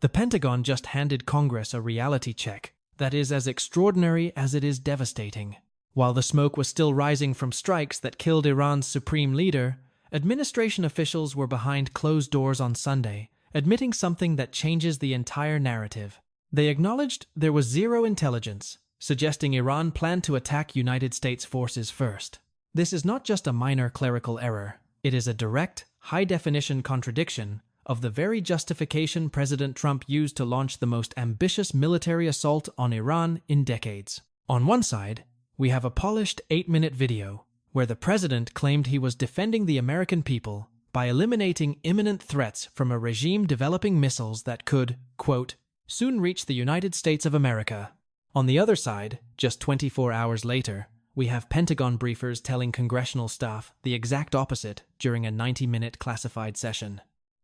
The Pentagon just handed Congress a reality check that is as extraordinary as it is devastating. While the smoke was still rising from strikes that killed Iran's supreme leader, administration officials were behind closed doors on Sunday, admitting something that changes the entire narrative. They acknowledged there was zero intelligence, suggesting Iran planned to attack United States forces first. This is not just a minor clerical error. It is a direct, high-definition contradiction of the very justification President Trump used to launch the most ambitious military assault on Iran in decades. On one side, we have a polished 8-minute video where the president claimed he was defending the American people by eliminating imminent threats from a regime developing missiles that could, quote, soon reach the United States of America. On the other side, just 24 hours later, we have Pentagon briefers telling congressional staff the exact opposite during a 90-minute classified session.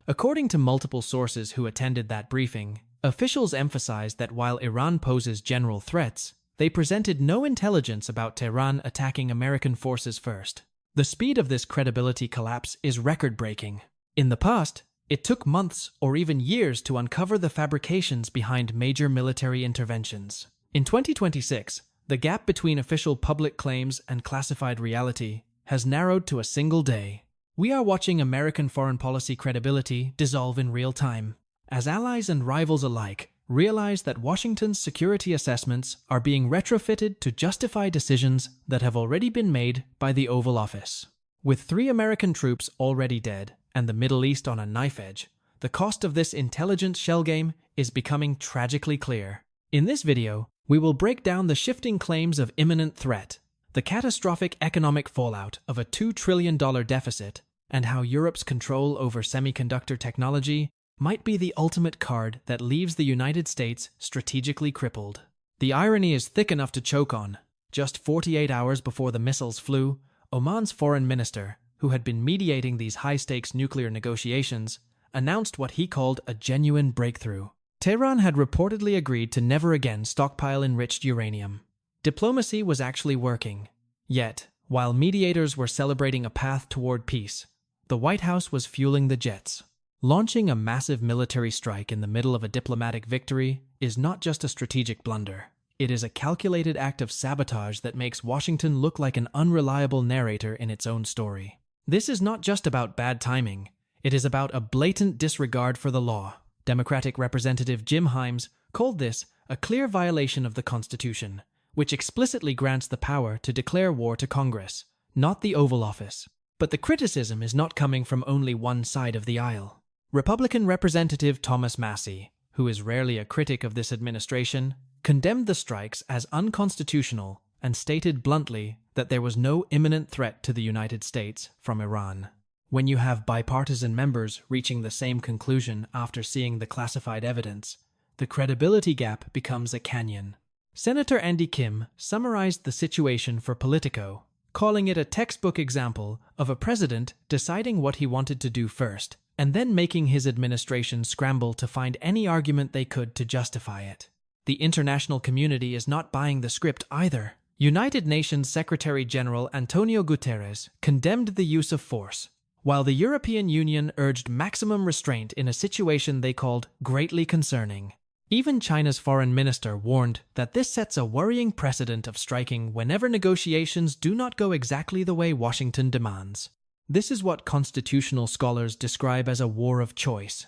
According to multiple sources who attended that briefing, officials emphasized that while Iran poses general threats, they presented no intelligence about Tehran attacking American forces first. The speed of this credibility collapse is record-breaking. In the past, it took months or even years to uncover the fabrications behind major military interventions. In 2026, the gap between official public claims and classified reality has narrowed to a single day. We are watching American foreign policy credibility dissolve in real time, as allies and rivals alike realize that Washington's security assessments are being retrofitted to justify decisions that have already been made by the Oval Office. With 3 American troops already dead and the Middle East on a knife edge, the cost of this intelligence shell game is becoming tragically clear. In this video, we will break down the shifting claims of imminent threat, the catastrophic economic fallout of a $2 trillion deficit, and how Europe's control over semiconductor technology might be the ultimate card that leaves the United States strategically crippled. The irony is thick enough to choke on. Just 48 hours before the missiles flew, Oman's foreign minister, who had been mediating these high-stakes nuclear negotiations, announced what he called a genuine breakthrough. Tehran had reportedly agreed to never again stockpile enriched uranium. Diplomacy was actually working. Yet, while mediators were celebrating a path toward peace, the White House was fueling the jets. Launching a massive military strike in the middle of a diplomatic victory is not just a strategic blunder. It is a calculated act of sabotage that makes Washington look like an unreliable narrator in its own story. This is not just about bad timing. It is about a blatant disregard for the law. Democratic Representative Jim Himes called this a clear violation of the Constitution, which explicitly grants the power to declare war to Congress, not the Oval Office. But the criticism is not coming from only one side of the aisle. Republican Representative Thomas Massie, who is rarely a critic of this administration, condemned the strikes as unconstitutional and stated bluntly that there was no imminent threat to the United States from Iran. When you have bipartisan members reaching the same conclusion after seeing the classified evidence, the credibility gap becomes a canyon. Senator Andy Kim summarized the situation for Politico, calling it a textbook example of a president deciding what he wanted to do first, and then making his administration scramble to find any argument they could to justify it. The international community is not buying the script either. United Nations Secretary-General Antonio Guterres condemned the use of force, while the European Union urged maximum restraint in a situation they called greatly concerning. Even China's foreign minister warned that this sets a worrying precedent of striking whenever negotiations do not go exactly the way Washington demands. This is what constitutional scholars describe as a war of choice,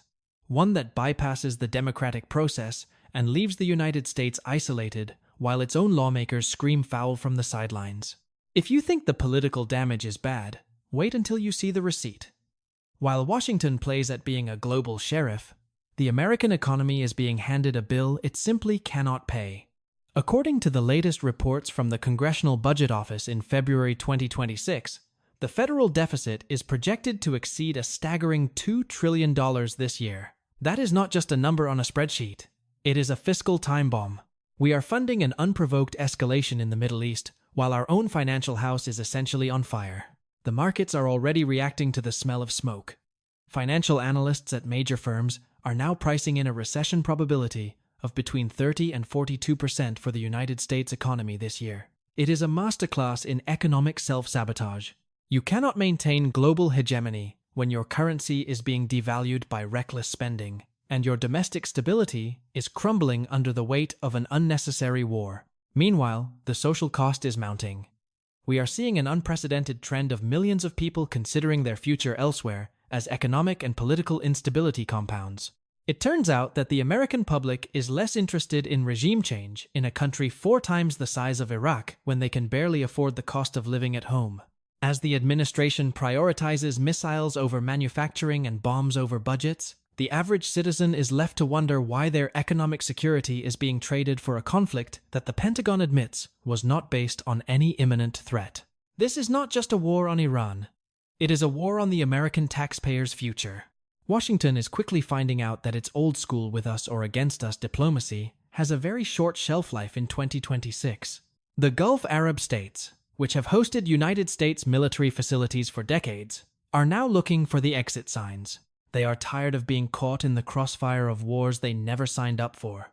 one that bypasses the democratic process and leaves the United States isolated while its own lawmakers scream foul from the sidelines. If you think the political damage is bad, wait until you see the receipt. While Washington plays at being a global sheriff, the American economy is being handed a bill it simply cannot pay. According to the latest reports from the Congressional Budget Office in February 2026, the federal deficit is projected to exceed a staggering $2 trillion this year. That is not just a number on a spreadsheet. It is a fiscal time bomb. We are funding an unprovoked escalation in the Middle East, while our own financial house is essentially on fire. The markets are already reacting to the smell of smoke. Financial analysts at major firms are now pricing in a recession probability of between 30 and 42% for the United States economy this year. It is a masterclass in economic self-sabotage. You cannot maintain global hegemony when your currency is being devalued by reckless spending. and your domestic stability is crumbling under the weight of an unnecessary war. Meanwhile, the social cost is mounting. We are seeing an unprecedented trend of millions of people considering their future elsewhere as economic and political instability compounds. It turns out that the American public is less interested in regime change in a country 4 times the size of Iraq when they can barely afford the cost of living at home. As the administration prioritizes missiles over manufacturing and bombs over budgets, the average citizen is left to wonder why their economic security is being traded for a conflict that the Pentagon admits was not based on any imminent threat. This is not just a war on Iran. It is a war on the American taxpayer's future. Washington is quickly finding out that its old school with us or against us diplomacy has a very short shelf life in 2026. The Gulf Arab states, which have hosted United States military facilities for decades, are now looking for the exit signs. They are tired of being caught in the crossfire of wars they never signed up for.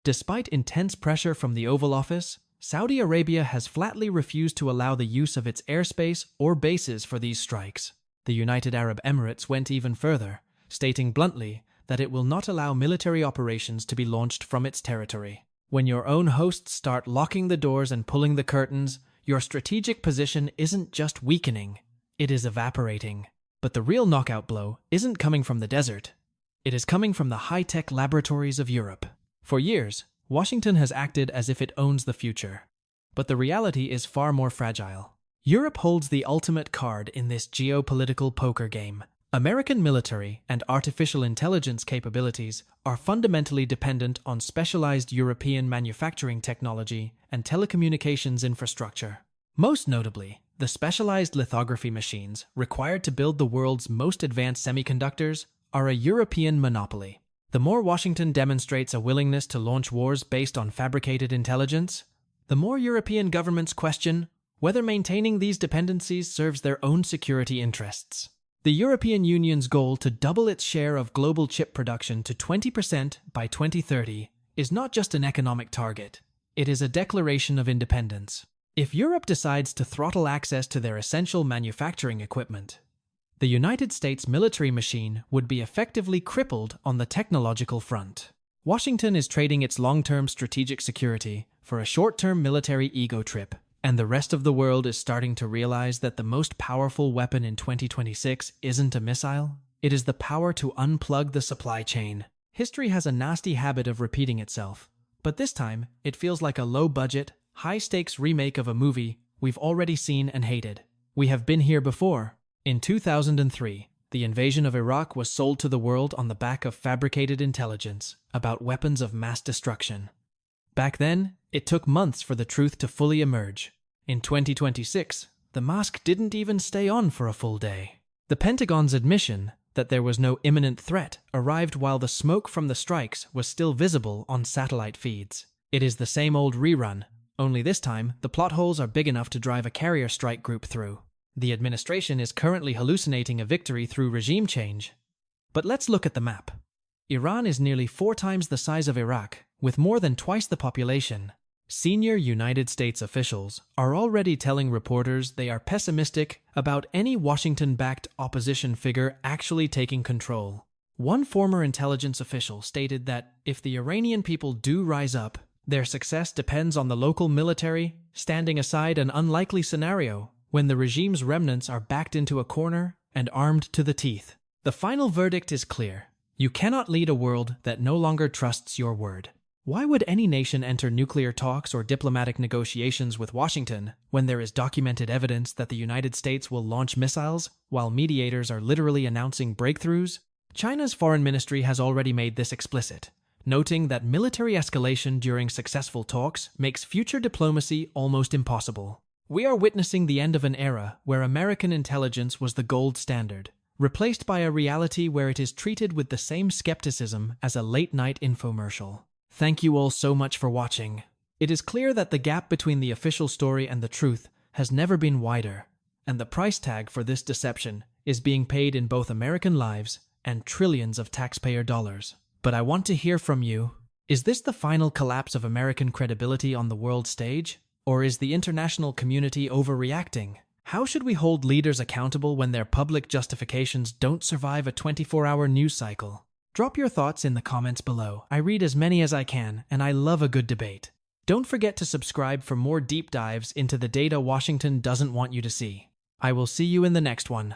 Despite intense pressure from the Oval Office, Saudi Arabia has flatly refused to allow the use of its airspace or bases for these strikes. The United Arab Emirates went even further, stating bluntly that it will not allow military operations to be launched from its territory. When your own hosts start locking the doors and pulling the curtains, your strategic position isn't just weakening, it is evaporating. But the real knockout blow isn't coming from the desert. It is coming from the high-tech laboratories of Europe. For years, Washington has acted as if it owns the future. But the reality is far more fragile. Europe holds the ultimate card in this geopolitical poker game. American military and artificial intelligence capabilities are fundamentally dependent on specialized European manufacturing technology and telecommunications infrastructure. Most notably, the specialized lithography machines required to build the world's most advanced semiconductors are a European monopoly. The more Washington demonstrates a willingness to launch wars based on fabricated intelligence, the more European governments question whether maintaining these dependencies serves their own security interests. The European Union's goal to double its share of global chip production to 20% by 2030 is not just an economic target, it is a declaration of independence. If Europe decides to throttle access to their essential manufacturing equipment, the United States military machine would be effectively crippled on the technological front. Washington is trading its long-term strategic security for a short-term military ego trip, and the rest of the world is starting to realize that the most powerful weapon in 2026 isn't a missile, it is the power to unplug the supply chain. History has a nasty habit of repeating itself, but this time it feels like a low-budget, high-stakes remake of a movie we've already seen and hated. We have been here before. In 2003, the invasion of Iraq was sold to the world on the back of fabricated intelligence about weapons of mass destruction. Back then, it took months for the truth to fully emerge. In 2026, the mask didn't even stay on for a full day. The Pentagon's admission that there was no imminent threat arrived while the smoke from the strikes was still visible on satellite feeds. It is the same old rerun, only this time the plot holes are big enough to drive a carrier strike group through. The administration is currently hallucinating a victory through regime change. But let's look at the map. Iran is nearly 4 times the size of Iraq, with more than twice the population. Senior United States officials are already telling reporters they are pessimistic about any Washington-backed opposition figure actually taking control. One former intelligence official stated that if the Iranian people do rise up, their success depends on the local military standing aside an unlikely scenario when the regime's remnants are backed into a corner and armed to the teeth. The final verdict is clear. You cannot lead a world that no longer trusts your word. Why would any nation enter nuclear talks or diplomatic negotiations with Washington when there is documented evidence that the United States will launch missiles while mediators are literally announcing breakthroughs? China's foreign ministry has already made this explicit, noting that military escalation during successful talks makes future diplomacy almost impossible. We are witnessing the end of an era where American intelligence was the gold standard, replaced by a reality where it is treated with the same skepticism as a late-night infomercial. Thank you all so much for watching. It is clear that the gap between the official story and the truth has never been wider, and the price tag for this deception is being paid in both American lives and trillions of taxpayer dollars. But I want to hear from you. Is this the final collapse of American credibility on the world stage? Or is the international community overreacting? How should we hold leaders accountable when their public justifications don't survive a 24-hour news cycle? Drop your thoughts in the comments below. I read as many as I can, and I love a good debate. Don't forget to subscribe for more deep dives into the data Washington doesn't want you to see. I will see you in the next one.